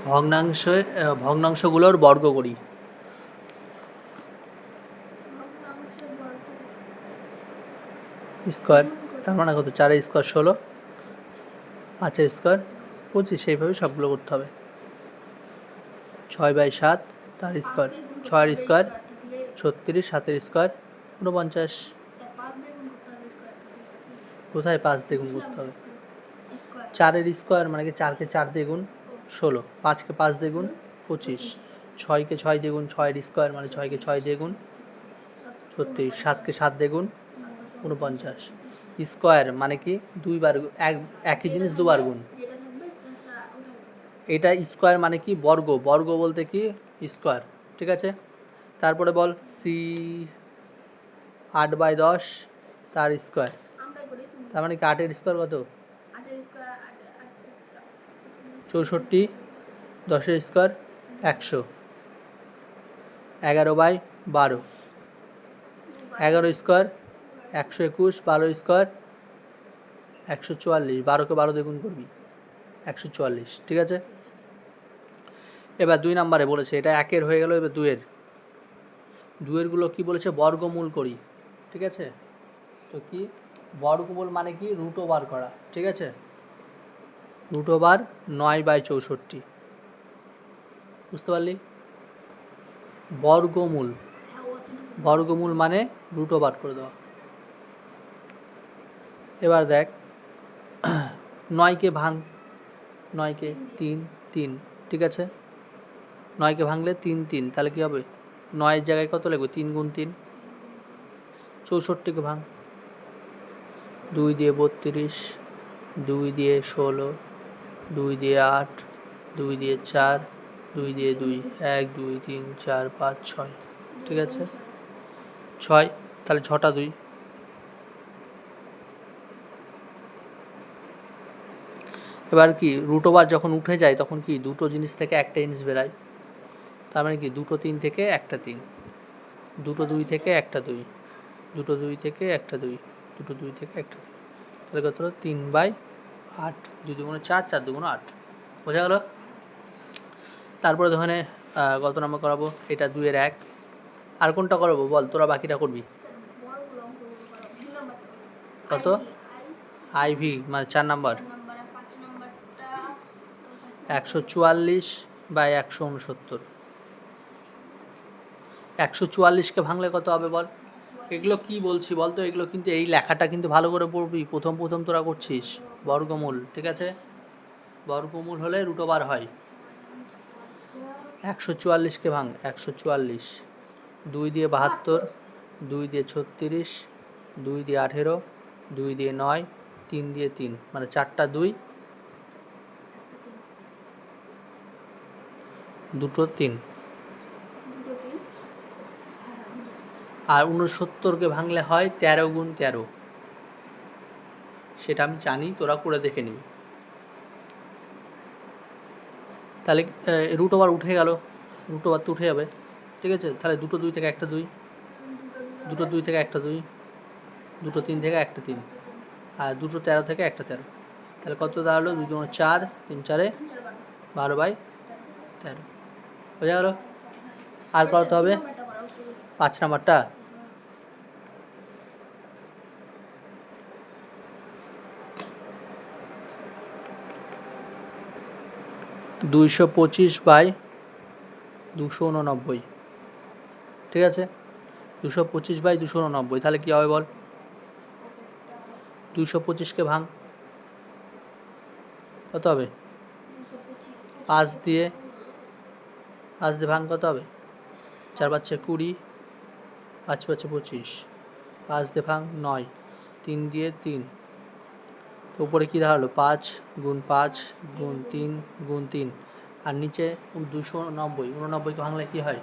ভগ্নাংশ ভগ্নাংশগুলোর বর্গ করি। স্কোয়ার তার মানে কত? 4 স্কোয়ার 16, 5 স্কোয়ার 25, সেইভাবে সবগুলো করতে হবে। 6/7 তার স্কোয়ার, 6 স্কোয়ার 36, 7 স্কোয়ার 49। কোথায় 5 দিয়ে গুণ করতে হবে? 4 স্কোয়ার মানে কি 4 কে 4 দিয়ে গুণ 16, 5 কে 5 দিয়ে গুণ 25, 6 কে 6 দিয়ে গুণ 6 স্কোয়ার মানে 6 কে 6 দিয়ে গুণ 36, 7 কে 7 দিয়ে গুণ 49। স্কোয়ার মানে কি দুইবার একই জিনিস দুবার গুণ। এটা স্কোয়ার মানে কি বর্গ, বর্গ বলতে কি স্কোয়ার, ঠিক আছে। তারপরে বল সি 8/10 তার স্কোয়ার, তার মানে কি 8-এর স্কোয়ার কত? 64, 10-এর স্কোয়ার 100, 11/12, 11 স্কোয়ার 121, 12 স্কোয়ার 144, 12 কে 12 দিয়ে গুণ করবি 144, ঠিক আছে। এবার 2 নম্বরে বলেছে, এটা 1-এর হয়ে গেল। এবার 2-এর, 2-এরগুলো কি বলেছে? বর্গমূল করি, ঠিক আছে। তো কি বর্গমূল মানে কি? রুট ওভার করা, ঠিক আছে। রুট ওভার 9/64, বুঝতে পারলি? বর্গমূল, বর্গমূল মানে রুট ওভার করে দেওয়া। এবার দেখ 9-কে ভাঙ, 9-কে 3 3, ঠিক আছে। 9-কে ভাঙলে 3 3, তাহলে কী হবে? 9-এর জায়গায় কত লিখবো? 3 × 3। 64-কে ভাঙ, 2 দিয়ে 32, 2 দিয়ে 16, 2 দিয়ে 8, 2 দিয়ে 4, 2 দিয়ে 2, 1 2 3 4 5 6, ঠিক আছে। 6, তাহলে 6টা 2। এবার কি রুট ওভার যখন উঠে যায় তখন কি দুটো জিনিস থেকে একটা জিনিস বেরায়, তার মানে কি দুটো 3 থেকে একটা 3, দুটো 2 থেকে একটা 2, দুটো 2 থেকে একটা 2, দুটো 2 থেকে একটা 2, তাহলে কত হলো? 3/8, 2 2 4, 4 2 8, বোঝা গেল? তারপরে ওখানে কত নম্বর করাবো? এটা 2-এর 1। আর কোনটা করাবো বল, তোরা বাকিটা করবি। কত? IV মানে 4 নম্বর 144/169। 144-কে ভাঙলে কত হবে বল? এগুলো কি বলছি বলতো? এগুলো কিন্তু এই লেখাটা কিন্তু ভালো করে পড়বি, প্রথম প্রথম তোরা করছিস। বর্গমূল, ঠিক আছে। বর্গমূল হলে রুট ওভার হয়। 144-কে ভাঙ, 144, 2 দিয়ে 72, 2 দিয়ে 36, 2 দিয়ে 18, 2 দিয়ে 9, 3 দিয়ে 3, মানে 4টা 2, দুটো 3। আর 69-কে ভাঙলে হয় 13 × 13, সেটা আমি জানি, তোরা করে দেখে নিবি। তাহলে রুট ওভার উঠে গেল, রুট ওভার তো উঠে যাবে, ঠিক আছে। তাহলে দুটো 2 থেকে একটা 2, দুটো 2 থেকে একটা 2, দুটো 3 থেকে একটা 3, আর দুটো 13 থেকে একটা 13, তাহলে কত দাঁড়ালো? 2 2 4, 3 4 12/13, বোঝা গেল? আর কত হবে? 5 নাম্বারটা। দুইশো 25/289, ঠিক আছে। 225/289, তাহলে কী হবে বল? 225-কে ভাঙ, কত হবে? 5 দিয়ে ভাঙ, কত হবে? 4 5 20, 5 5 25, 5 দিয়ে ভাঙ 9, 3 দিয়ে 3, তো উপরে কী দাঁড়ালো? 5 × 5 × 3 × 3, আর নিচে 290, 89-কে ভাঙলে কী হয়?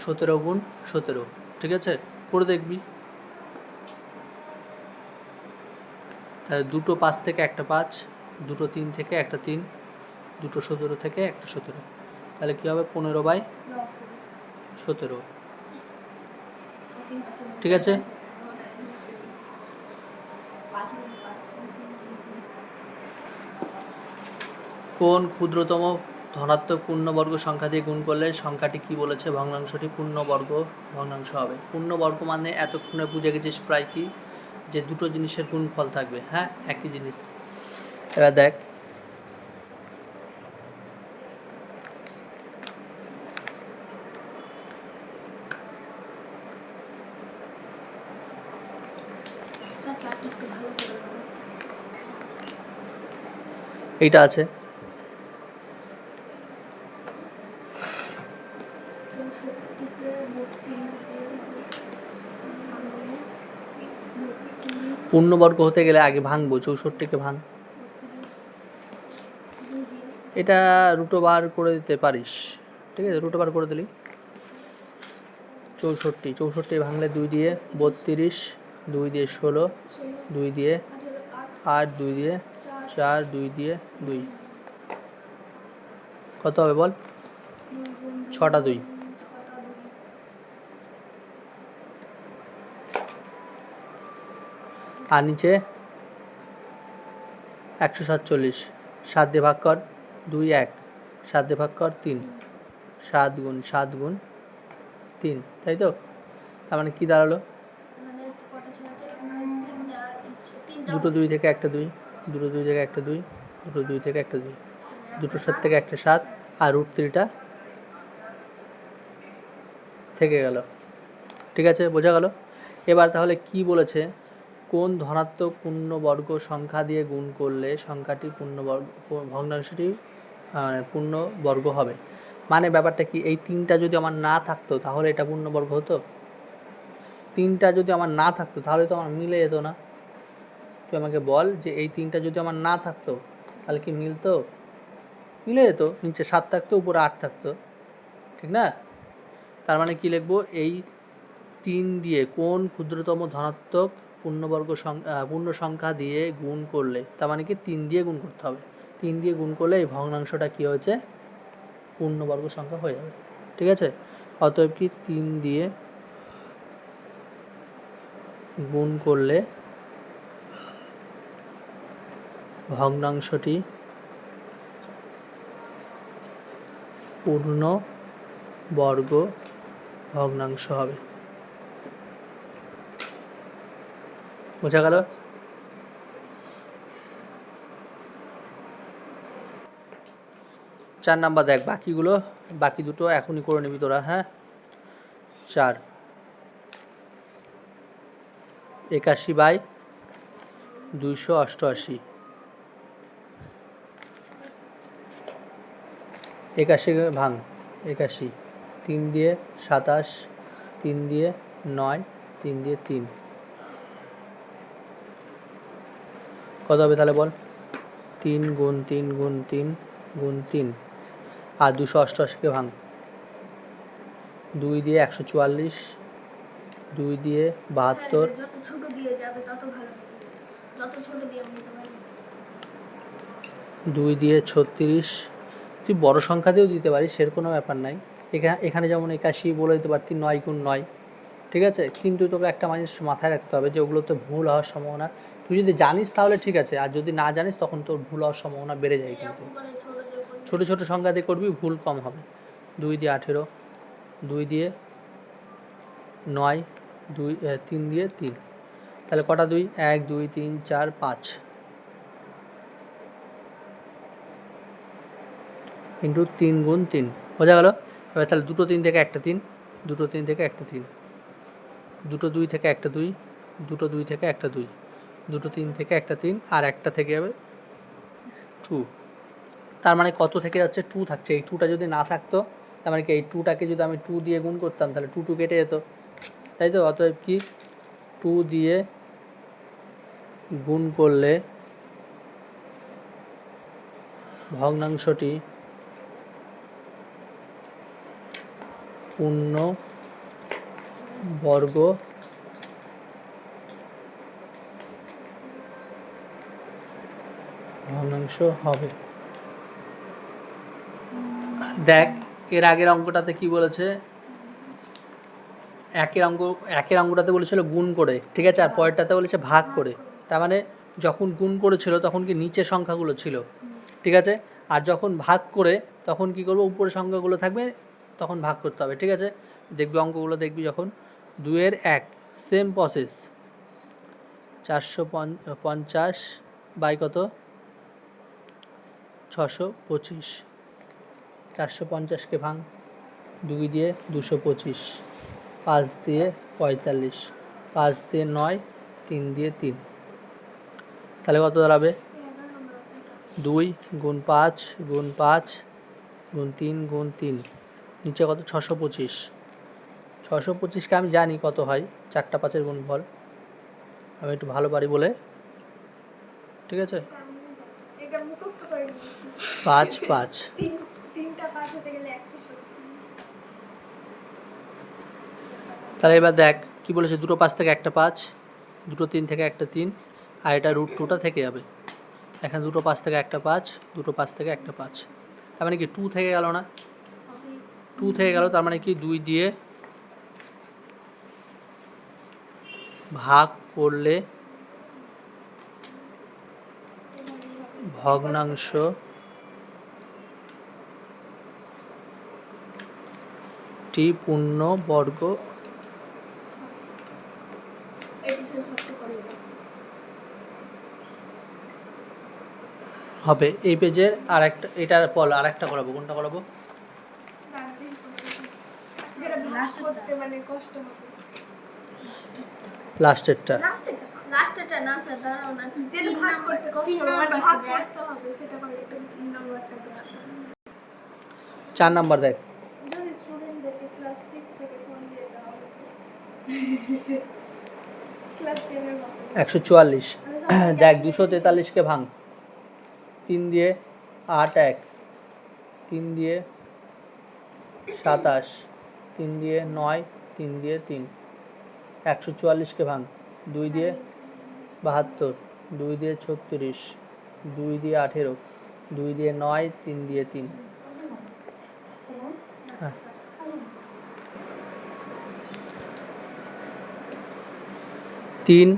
17 × 17, ঠিক আছে। করে দেখবি। তাহলে দুটো 5 থেকে একটা 5, দুটো 3 থেকে একটা 3, দুটো 17 থেকে একটা 17, তাহলে কী হবে? 15/17, ঠিক আছে। কোন ক্ষুদ্রতম ধনাত্মক পূর্ণবর্গ সংখ্যা দিয়ে গুণ করলে সংখ্যাটি কি বলেছে, ভগ্নাংশটি পূর্ণবর্গ ভগ্নাংশ হবে। পূর্ণবর্গ মানে এতক্ষণে বুঝে গেছিস প্রায় কি, যে দুটো জিনিসের গুণফল থাকবে, হ্যাঁ একই জিনিস। এবার দেখ এইটা আছে, পূর্ণবর্গ হতে গেলে আগে ভাঙবো, 64কে ভাঙ। এটা রুটো বার করে দিতে পারিস, ঠিক আছে, রুটো বার করে দিলি। 64 ভাঙলে 2 দিয়ে 32, 2 দিয়ে 16, 2 দিয়ে 8, 2 দিয়ে 4, 2 দিয়ে 2, কত হবে বল, 6টা 2। আর নিচে 147, 7 দিয়ে ভাগ কর, 2 1, 7 দিয়ে ভাগ কর 3, 7 গুণ 3, তাই তো? তার মানে কি দাঁড়ালো, দুটো 2 থেকে একটা 2, দুটো 2 থেকে একটা 2, দুটো 2 থেকে একটা 2, দুটোর 7 থেকে একটা 7, আর √3টা থেকে গেল, ঠিক আছে, বোঝা গেল? এবার তাহলে কি বলেছে, কোন ধনাত্মক পূর্ণবর্গ সংখ্যা দিয়ে গুণ করলে সংখ্যাটি ভগ্নাংশটি পূর্ণবর্গ হবে। মানে ব্যাপারটা কি, এই 3টা যদি আমার না থাকতো তাহলে এটা পূর্ণবর্গ হতো, 3টা যদি আমার না থাকতো তাহলে তো আমার মিলে যেত না। তুই আমাকে বল যে এই 3টা যদি আমার না থাকতো তাহলে কি মিলতো, মিলে যেত, নিচে 7 থাকতো উপরে 8 থাকতো, ঠিক না? তার মানে কি লিখবো, এই 3 দিয়ে কোন ক্ষুদ্রতম ধনাত্মক পূর্ণ সংখ্যা দিয়ে গুণ করলে, তার মানে কি 3 দিয়ে গুণ করতে হবে, 3 দিয়ে গুণ করলে এই ভগ্নাংশটা কি হয়েছে, পূর্ণবর্গ সংখ্যা হয়ে যাবে, ঠিক আছে? অতএব কি 3 দিয়ে গুণ করলে ভগ্নাংশটি পূর্ণবর্গ ভগ্নাংশ হবে। বোঝা গেল? 4 নাম্বার দেখ, বাকি দুটো এখনই করে নিবি তোরা, হ্যাঁ। 4 81/288, 81 ভাঙ, 81, 3 দিয়ে 27, 3 দিয়ে 9, 3 দিয়ে 3, কত হবে তাহলে বল, 3 গুণ 3 গুণ 3 গুণ 3, আর 288কে ভাঙ, 2 দিয়ে 144, 2 দিয়ে 72, যত ছোট দিয়ে যাবে তত ভালো, যত ছোট দিয়ে আমি নিতে পারি, 2 দিয়ে 36, তুই বড় সংখ্যা দিয়েও দিতে পারিস, সের কোনো ব্যাপার নাই। এখানে যেমন 81 বলে দিতে পারতি 9 গুণ 9, ঠিক আছে, কিন্তু তোকে একটা জিনিস মাথায় রাখতে হবে যে ওগুলোতে ভুল হওয়ার সম্ভাবনা, তুই যদি জানিস তাহলে ঠিক আছে, আর যদি না জানিস তখন তোর ভুল হওয়ার সম্ভাবনা বেড়ে যায়। কিন্তু ছোটো ছোটো সংখ্যা দিয়ে করবি, ভুল কম হবে। 2 দিয়ে 18, 2 দিয়ে 9, 3 দিয়ে 3, তাহলে কটা 2, 1 2 3 4 5, ইন্টু 3 গুণ 3, বোঝা গেল? এবার তাহলে দুটো 3 থেকে একটা 3, দুটো 3 থেকে একটা 3, দুটো 2 থেকে একটা 2, দুটো 2 থেকে একটা 2, দুটো 3 থেকে একটা 3, আর একটা থেকে যাবে 2। তার মানে কত থেকে যাচ্ছে, 2 থাকছে। এই 2টা যদি না থাকতো, তার মানে কি এই 2টাকে যদি আমি 2 দিয়ে গুণ করতাম তাহলে 2 2 কেটে যেত, তাই তো? অতএব কি 2 দিয়ে গুণ করলে ভগ্নাংশটি পূর্ণবর্গ ভগ্নাংশ হবে। দেখ এর আগের অঙ্কটাতে কি বলেছে, একের অঙ্কটাতে বলেছিল গুণ করে, ঠিক আছে, আর পরেরটাতে বলেছে ভাগ করে। তার মানে যখন গুণ করেছিল তখন কি নিচের সংখ্যাগুলো ছিল, ঠিক আছে, আর যখন ভাগ করে তখন কি করব, উপরের সংখ্যাগুলো থাকবে তখন ভাগ করতে হবে, ঠিক আছে? দেখবি অঙ্কগুলো দেখবি যখন 2-এর 1 সেম প্রসেস, 450 বাই কত 625, 450কে ভাঙ, 2 দিয়ে 225, 5 দিয়ে 45, 5 দিয়ে 9, 3 দিয়ে 3, তাহলে কত দাঁড়াবে 2 গুণ 5 গুণ 5 গুণ 3 গুণ 3, নিচে কত 625, 625কে আমি জানি কত হয়, 4টা 5-এর গুণফল, আমি একটু ভালো পারি বলে, ঠিক আছে? 5 5, তাহলে এবার দেখ কি বলেছে, দুটো 5 থেকে একটা 5, দুটো 3 থেকে একটা 3, আর এটা √2টা থেকে যাবে, এখানে দুটো 5 থেকে একটা 5, দুটো 5 থেকে একটা 5, তার মানে কি 2 থেকে গেল না, 2 থেকে গেল, তার মানে কি 2 দিয়ে ভাগ করলে ভগ্নাংশ টি পূর্ণ বর্গ হবে। এই পেজের আর একটা, এটা বল আর একটা করাবো, কোনটা করাবো? লাস্টেরটা। লাস্টেরটা না স্যার, দাঁড়াও না, যেটা ভাগ করতে কষ্ট হবে, মানে ভাগ করতে হবে সেটা করে একটু 3 নাম্বারটা করে 4 নাম্বার দেখ, যদি স্টুডেন্টদেরকে ক্লাস 6 থেকে ফোন দিয়ে দেওয়া হবে ক্লাস 10 এর মতো 144 দেখ, 243কে ভাঙ, 3 দিয়ে 8 1, 3 দিয়ে 27, 3 দিয়ে 9, 3 দিয়ে 3, 144কে ভাঙ, 2 দিয়ে 72, 2 দিয়ে 36, 2 দিয়ে 18, 2 দিয়ে 9, 3 দিয়ে 3, হ্যাঁ 3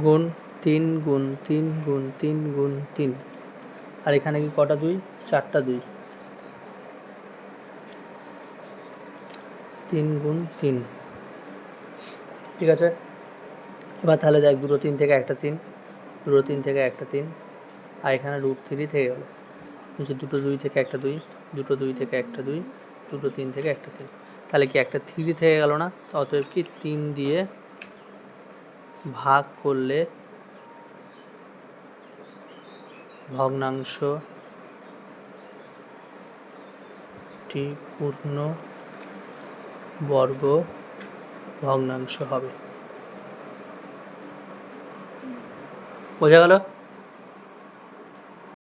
গুণ 3 গুণ 3 গুণ 3 গুণ 3, আর এখানে কি কটা 2, 4টা 2, 3 গুণ 3, ঠিক আছে? এবার তাহলে দেখ, 2 3 থেকে একটা 3, 2 3 থেকে একটা 3, আর এখানে √3 থেকে গেল, নিচে 2 2 থেকে একটা 2, 2 2 থেকে একটা 2, 2 3 থেকে একটা 3, তাহলে কি একটা 3 থেকে গেল না? অতএব কি 3 দিয়ে ভাগ করলে ভগ্নাংশ টি পূর্ণ বর্গ ভগ্নাংশ হবে। বোঝা গেল?